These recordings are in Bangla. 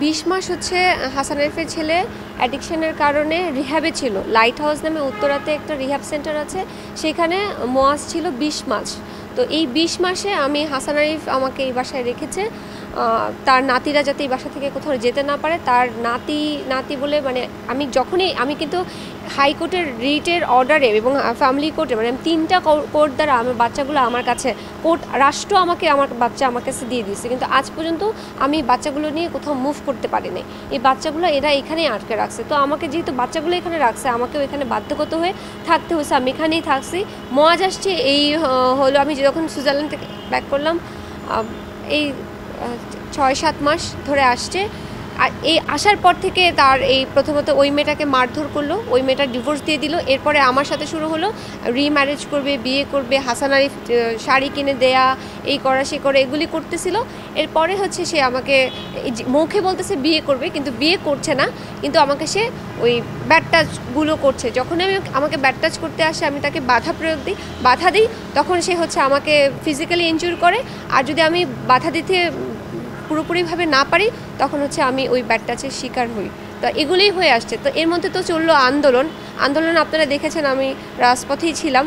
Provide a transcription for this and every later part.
20 মাস হচ্ছে হাসান আরিফের ছেলে অ্যাডিকশনের কারণে রিহ্যাবে ছিল। লাইট হাউস নামে উত্তরাতে একটা রিহ্যাব সেন্টার আছে, সেখানে মোয়াজ ছিল 20 মাস। তো এই 20 মাসে আমি হাসান আরিফ আমাকে এই বাসায় রেখেছে, তার নাতিরা যাতে এই বাসা থেকে কোথাও যেতে না পারে। তার নাতি বলে মানে আমি কিন্তু হাইকোর্টের রিটের অর্ডারে এবং ফ্যামিলি কোর্টে মানে 3টা কোর্ট দ্বারা আমার বাচ্চাগুলো আমার কাছে রাষ্ট্র আমার বাচ্চা আমার কাছে দিয়ে দিয়েছে, কিন্তু আজ পর্যন্ত আমি বাচ্চাগুলো নিয়ে কোথাও মুভ করতে পারিনি। এই বাচ্চাগুলো এরা এখানেই আটকে রাখছে। তো আমাকে যেহেতু বাচ্চাগুলো এখানে রাখছে, আমাকেও এখানে বাধ্যগত হয়ে থাকতে হয়েছে। আমি এখানেই থাকছি। মজ আসছে এই হলো আমি যখন সুইজারল্যান্ড থেকে ব্যাক করলাম, এই 6-7 মাস ধরে আসছে। আর এই আসার পর থেকে তার এই প্রথমত ওই মেয়েটাকে মারধর করলো, ওই মেয়েটার ডিভোর্স দিয়ে দিল। এরপরে আমার সাথে শুরু হলো রিম্যারেজ করবে, বিয়ে করবে, হাসান আরিফ শাড়ি কিনে দেয়া, এই করা সে করে এগুলি করতেছিল। এরপরে হচ্ছে সে আমাকে মুখে বলতেছে বিয়ে করবে, কিন্তু বিয়ে করছে না, কিন্তু আমাকে সে ওই ব্যাড টাচগুলো করছে। যখন আমাকে ব্যাড টাচ করতে আসে আমি তাকে বাধা দিই, তখন সে হচ্ছে আমাকে ফিজিক্যালি ইনজুর করে। আর যদি আমি বাধা দিতে পুরোপুরিভাবে না পারি, তখন হচ্ছে আমি ওই ব্যাড টাচের শিকার হই। তো এগুলোই হয়ে আসছে। তো এর মধ্যে তো চললো আন্দোলন আপনারা দেখেছেন, আমি রাজপথেই ছিলাম।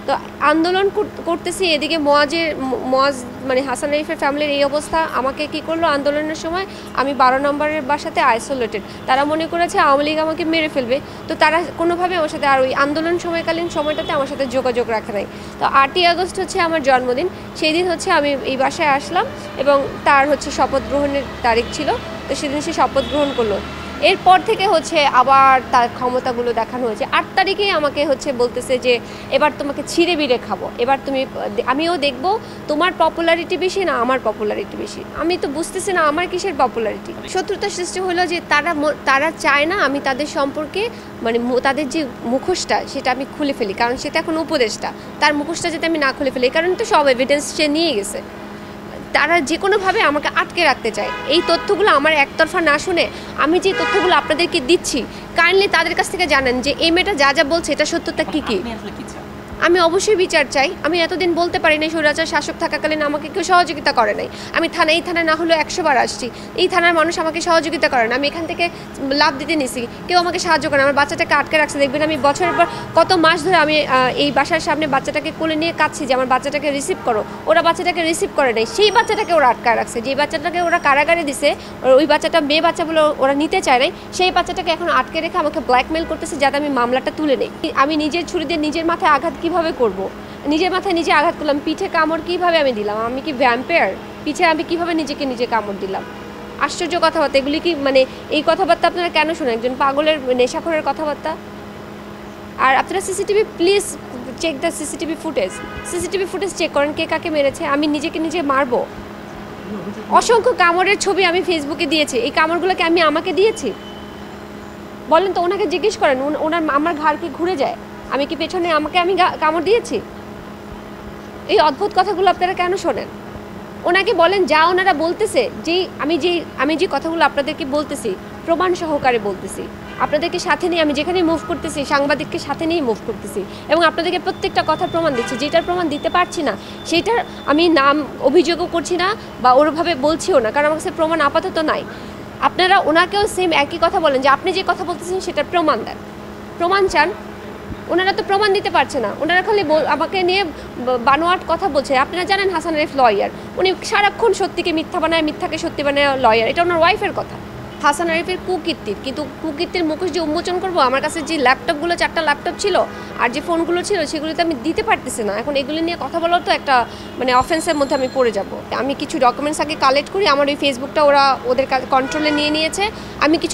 তো আন্দোলন করতেছি, এদিকে মোয়াজ মানে হাসান আরিফের ফ্যামিলির এই অবস্থা। আমাকে কি করলো, আন্দোলনের সময় আমি 12 নম্বরের বাসাতে আইসোলেটেড। তারা মনে করেছে আওয়ামী লীগ আমাকে মেরে ফেলবে, তো তারা কোনোভাবে আমার সাথে আর ওই আন্দোলন সময়কালীন সময়টাতে আমার সাথে যোগাযোগ রাখে নাই। তো 8ই আগস্ট হচ্ছে আমার জন্মদিন, সেই দিন হচ্ছে আমি এই বাসায় আসলাম এবং তার হচ্ছে শপথ গ্রহণের তারিখ ছিল। তো সেদিন সে শপথ গ্রহণ করলো। এরপর থেকে হচ্ছে আবার তার ক্ষমতাগুলো দেখানো হয়েছে। 8 তারিখেই আমাকে হচ্ছে বলতেছে যে এবার তোমাকে ছিঁড়ে বিড়ে খাবো, এবার আমিও দেখবো তোমার পপুলারিটি বেশি না আমার পপুলারিটি বেশি। আমি তো বুঝতেছি না আমার কিসের পপুলারিটি। শত্রুতার সৃষ্টি হলো যে তারা চায় না আমি তাদের সম্পর্কে মানে তাদের যে মুখোশটা সেটা আমি খুলে ফেলি, কারণ সেটা এখন উপদেশটা, তার মুখোশটা যাতে আমি না খুলে ফেলি, কারণ তো সব এভিডেন্স সে নিয়ে গেছে। তারা যে কোনোভাবে আমাকে আটকে রাখতে চায়। এই তথ্যগুলো আমার একতরফা না শুনে আমি যে তথ্যগুলো আপনাদেরকে দিচ্ছি, কাইন্ডলি তাদের কাছ থেকে জানেন যে এই মেয়েটা যা বলছে এটা সত্যতা কী কী। আমি অবশ্যই বিচার চাই। আমি এতদিন বলতে পারি না, স্বৈরাচার শাসক থাকাকালীন আমাকে কেউ সহযোগিতা করে নাই। আমি এই থানায় না হলেও 100 বার আসছি, এই থানার মানুষ আমাকে সহযোগিতা করে না। আমি এখান থেকে লাভ দিতে নিছি, কেউ আমাকে সাহায্য করে। আমার বাচ্চাটাকে আটকে রাখছে। দেখবেন আমি বছরের পর কত মাস ধরে আমি এই বাসার সামনে বাচ্চাটাকে কোলে নিয়ে কাঁদছি যে আমার বাচ্চাটাকে রিসিভ করো। ওরা বাচ্চাটাকে রিসিভ করে নাই, সেই বাচ্চাটাকে ওরা আটকায় রাখছে। যে বাচ্চাটাকে ওরা কারাগারে দিছে, ওই বাচ্চাটা মেয়ে বাচ্চা বলে ওরা নিতে চায় নাই, সেই বাচ্চাটাকে এখন আটকে রেখে আমাকে ব্ল্যাকমেল করতেছে যাতে আমি মামলাটা তুলে নেই। আমি নিজের ছুরি দিয়ে নিজের মাথায় আঘাত কীভাবে করব? নিজের মাথায় নিজে আঘাত করলাম। পিঠে কামড় কিভাবে আমি দিলাম? আমি কি ভ্যাম্পায়ার? পিঠে আমি কিভাবে নিজে কামড় দিলাম? আশ্চর্য কথাবার্তা এগুলি। কি মানে এই কথাবার্তা আপনারা কেন শোনেন? একজন পাগলের নেশাখোরের কথাবার্তা। আর আপনারা CCTV please check the CCTV footage check করেন, কে কাকে মেরেছে। আমি নিজে মারবো? অসংখ্য কামড়ের ছবি আমি ফেসবুকে দিয়েছি। এই কামড়গুলোকে আমাকে দিয়েছি? বলেন তো, ওনাকে জিজ্ঞেস করেন আমার ঘাড় কি ঘুরে যায়? আমি কি পেছনে আমি কামড় দিয়েছি? এই অদ্ভুত কথাগুলো আপনারা কেন শোনেন? ওনাকে বলেন যা ওনারা বলতেছে, আমি যে কথাগুলো আপনাদেরকে বলতেছি প্রমাণ সহকারে বলতেছি, আপনাদেরকে সাথে নিয়ে আমি যেখানে মুভ করতেছি সাংবাদিককে সাথে নিয়ে মুভ করতেছি এবং আপনাদেরকে প্রত্যেকটা কথার প্রমাণ দিচ্ছি। যেটার প্রমাণ দিতে পারছি না সেটার আমি নাম অভিযোগও করছি না বা ওরভাবে বলছিও না, কারণ আমার কাছে প্রমাণ আপাতত নাই। আপনারা ওনাকেও সেম একই কথা বলেন যে আপনি যে কথা বলতেছেন সেটার প্রমাণ দেন, প্রমাণ চান। ওনারা তো প্রমাণ দিতে পারছে না, ওনারা খালি আমাকে নিয়ে বানোয়াট কথা বলছে। আপনারা জানেন হাসান আরিফ লয়ার, উনি সারাক্ষণ সত্যিকে মিথ্যা বানায়, মিথ্যাকে সত্যি বানায় লয়ার। এটা ওনার ওয়াইফের কথা। হাসান আরিফের কুকীর্তির, কিন্তু কুকীর্তির মুখোশ যে উন্মোচন করবো, আমার কাছে যে ল্যাপটপগুলো 4টা ল্যাপটপ ছিল আর যে ফোনগুলো ছিল সেগুলোতে আমি দিতে পারতেছি না। এখন এগুলো নিয়ে কথা বলার তো একটা মানে অফেন্সের মধ্যে আমি পড়ে যাব। আমি কিছু ডকুমেন্টস আগে কালেক্ট করি, আমার ওই ফেসবুকটা ওরা ওদের কন্ট্রোলে নিয়ে নিয়েছে। আমি কিছু